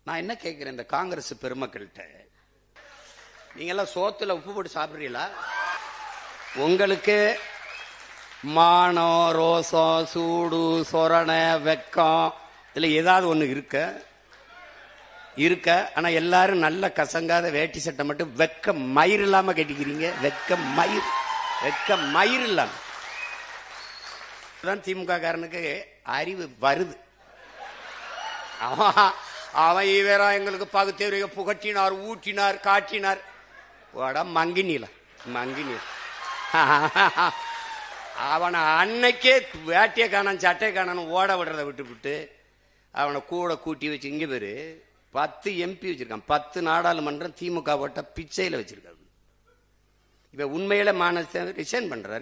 நான் என்ன கேட்கிறேன் இந்த காங்கிரஸ் பெருமக்கள்கிட்ட, நீங்க எல்லாம் சோத்துல உப்பு போட்டு சாப்பிடுறீங்களா? உங்களுக்கு மானம், ரோசம், சூடு, சொரணை, வெக்கம் இதுல ஏதாவது ஒண்ணு இருக்க ஆனா எல்லாரும் நல்ல கசங்காத வேட்டி சட்டை மட்டும் வெக்க மயிர் இல்லாம கட்டிக்கிறீங்க. வெக்க மயிர் இல்லாம திமுக காரனுக்கு அறிவு வருது. அவன் இவரா எங்களுக்கு பகுத்தறிவு புகட்டினார், ஊட்டினார், காட்டினார். மங்கினில அவனை அன்னைக்கே வேட்டியை காணான் சட்டை காணான்னு ஓட விடுறதை விட்டு அவனை கூட கூட்டி வச்சு இங்க பேரு 10 MP வச்சிருக்கான். 10 நாடாளுமன்றம் திமுக போட்ட பிச்சையில வச்சிருக்காரு. இப்ப உண்மையில ரிசைன் பண்ற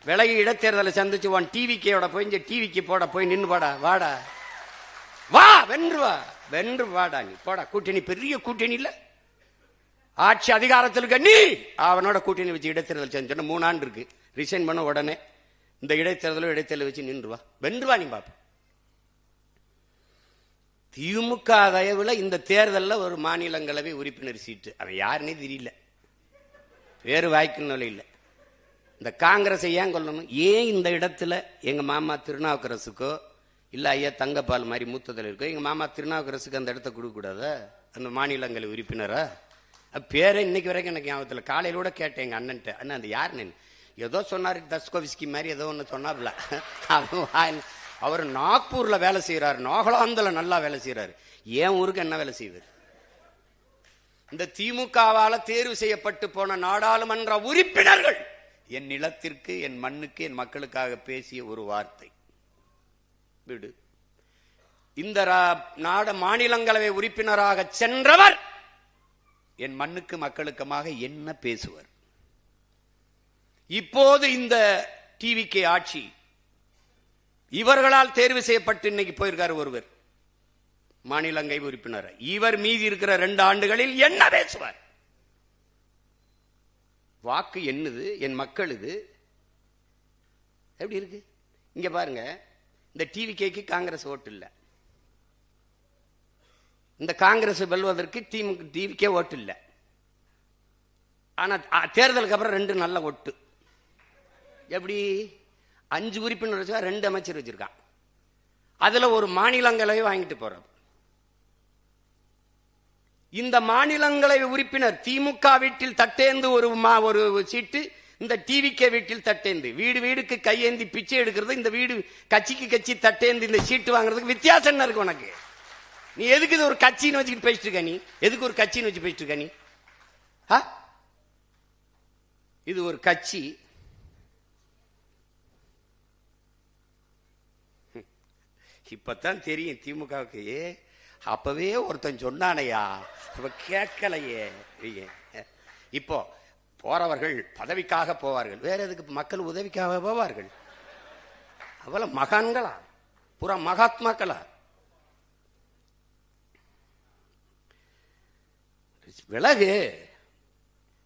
விலகி இடைத்தேர்தலை சந்திச்சு உன் டிவிக்கோட போய் டிவிக்கு போட போய் நின்று வாடா வா வென்று வாடா நீ போடா. கூட்டணி பெரிய கூட்டணி இல்ல, ஆட்சி அதிகாரத்தில் நீ அவனோட கூட்டணி வச்சு இடைத்தேர்தல் செஞ்சோன்னா 3 ஆண்டு இருக்கு. ரிசைன் பண்ண உடனே இந்த இடைத்தேர்தல் வச்சு நின்றுவா வென்றுவா நீ பாப்ப. திமுக தயவுல இந்த தேர்தலில் ஒரு மாநிலங்களவை உறுப்பினர் சீட்டு அவன் யாருன்னே தெரியல, வேறு வாய்க்குன்னு இல்லை. இந்த காங்கிரஸை ஏன் கொள்ளணும்? ஏன் இந்த இடத்துல எங்க மாமா திருநாவுக்கரசுக்கோ இல்ல ஐயா தங்கப்பால் மாதிரி மூத்ததில் இருக்கோ எங்க மாமா திருநாவுக்கரசுக்கு அந்த இடத்த கொடுக்க கூடாத அந்த மாநிலங்களவை உறுப்பினரா? பேரை இன்னைக்கு வரைக்கும் எனக்கு ஞாபகத்தில். காலையில கூட கேட்டேன் எங்க அண்ணன்ட்ட, அண்ணன் அந்த யாருன்னு ஏதோ சொன்னாரு, தஸ்கோவிஸ்கி மாதிரி ஏதோ ஒன்று சொன்னாப்ல. அவர் நாக்பூர்ல வேலை செய்யறாரு, நாகாலாந்துல நல்லா வேலை செய்யறாரு. ஏன் ஊருக்கு என்ன வேலை செய்வார்? இந்த திமுகவால தேர்வு செய்யப்பட்டு போன நாடாளுமன்ற உறுப்பினர்கள் என் நிலத்திற்கு, என் மண்ணுக்கு, என் மக்களுக்காக பேசிய ஒரு வார்த்தை விடு. இந்த மாநிலங்களவை உறுப்பினராக சென்றவர் என் மண்ணுக்கு மக்களுக்குமாக என்ன பேசுவர்? இப்போது இந்த டிவிக்கு ஆட்சி இவர்களால் தேர்வு செய்யப்பட்டு இன்னைக்கு போயிருக்காரு ஒருவர் மாநிலங்களவை உறுப்பினர். இவர் மீதி இருக்கிற 2 ஆண்டுகளில் என்ன பேசுவார்? வாக்கு என்னது? என் மக்கள் இது எப்படி இருக்கு? இங்க பாருங்க, இந்த டிவிக்கு காங்கிரஸ் ஓட்டு இல்ல, இந்த காங்கிரஸ் வெல்வதற்கு டிவிக்கே ஓட்டு இல்ல. ஆனா தேர்தலுக்கு அப்புறம் 2 நல்ல ஓட்டு. எப்படி? 5 உறுப்பினர் வச்சா 2 அமைச்சர் வச்சிருக்கான். அதுல ஒரு மாநிலங்களவை வாங்கிட்டு போறார். இந்த மாநிலங்களவை உறுப்பினர் திமுக வீட்டில் தட்டேந்து ஒரு சீட்டு, இந்த டிவிக்கே வீட்டில் தட்டேந்து, வீடுக்கு கையேந்தி பிச்சை எடுக்கிறது, இந்த வீடு கட்சிக்கு கட்சி தட்டேந்து இந்த சீட்டு வாங்குறதுக்கு வித்தியாசம் என்ன இருக்கு உனக்கு? நீ எதுக்கு இது ஒரு கட்சின்னு வச்சுக்கிட்டு பேசிட்டு இருக்க? நீ எதுக்கு ஒரு கட்சின்னு வச்சு பேசிட்டு இருக்க? நீ இது ஒரு கட்சி. இப்பதான் தெரியும் திமுகவுக்கு. அப்பவே ஒருத்தன் சொன்னானையா, கேட்கலையே. இப்போ போறவர்கள் பதவிக்காக போவார்கள், வேற எதுக்கு? மக்கள் உதவிக்காக போவார்கள். அவ்வளவு மகான்களா, புற மகாத்மாக்களா? விலகு.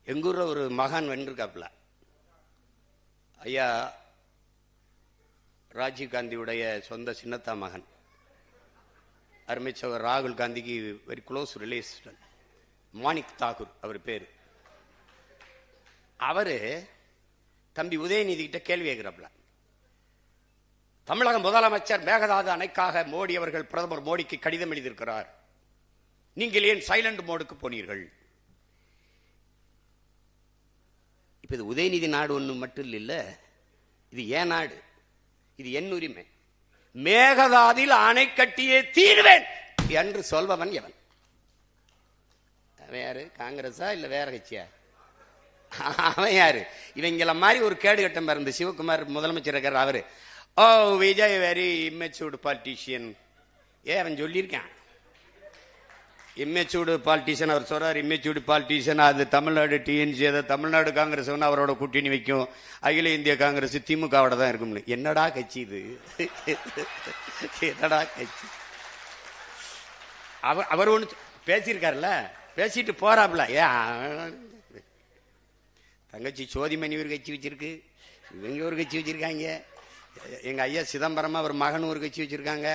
எங்க ஊர்ல ஒரு மகான் வென்றிருக்காப்ல, ஐயா ராஜீவ் காந்தியுடைய சொந்த சின்னத்தா மகன், அருமைச்சவர் ராகுல் காந்திக்கு very close relation, Manik Tagore அவர் பேரு. அவரு தம்பி உதயநிதி கிட்ட கேள்வி கேட்கிறாப்ல, தமிழக முதலமைச்சர் மேகதாது அணைக்காக மோடி அவர்கள் பிரதமர் மோடிக்கு கடிதம் எழுதியிருக்கிறார், நீங்கள் ஏன் சைலண்ட் மோடுக்கு போனீர்கள்? இப்ப இது உதயநிதி நாடு ஒண்ணு மட்டும் இல்ல, இது ஏன் நாடு, இது என் உரிமை. மேகதாதில் அணை கட்டியே தீர்வேன் என்று சொல்பவன் எவன்? அவன் யாரு? காங்கிரஸா இல்ல வேற கட்சியா? அவன் யாரு? இவங்கள மாதிரி ஒரு கேடு கட்டம் இருந்த சிவகுமார் முதலமைச்சர் இருக்கார். அவரு விஜய் வெரி இம்மெச்சூர்டு பாலிட்டிஷியன். அவன் சொல்லியிருக்கான் இம்மெச்சூர்டு பாலிட்டிஷியன். அவர் சொல்றாரு இம்மெச்சூர்டு பாலிட்டிஷியன், அது தமிழ்நாடு டிஎன்சி, அதை தமிழ்நாடு காங்கிரஸ் அவரோட கூட்டணி வைக்கும், அகில இந்திய காங்கிரஸ் திமுகவோட தான் இருக்கும்னு. என்னடா கட்சி இது? என்னடா கட்சி? அவர் ஒண்ணு பேசியிருக்காருல்ல, பேசிட்டு போறாப்ல. தங்கச்சி சோதிமணி ஒரு கட்சி வச்சிருக்கு, இவங்க ஒரு கட்சி வச்சிருக்காங்க, எங்க ஐயா சிதம்பரமா ஒரு மகன் ஒரு கட்சி வச்சிருக்காங்க.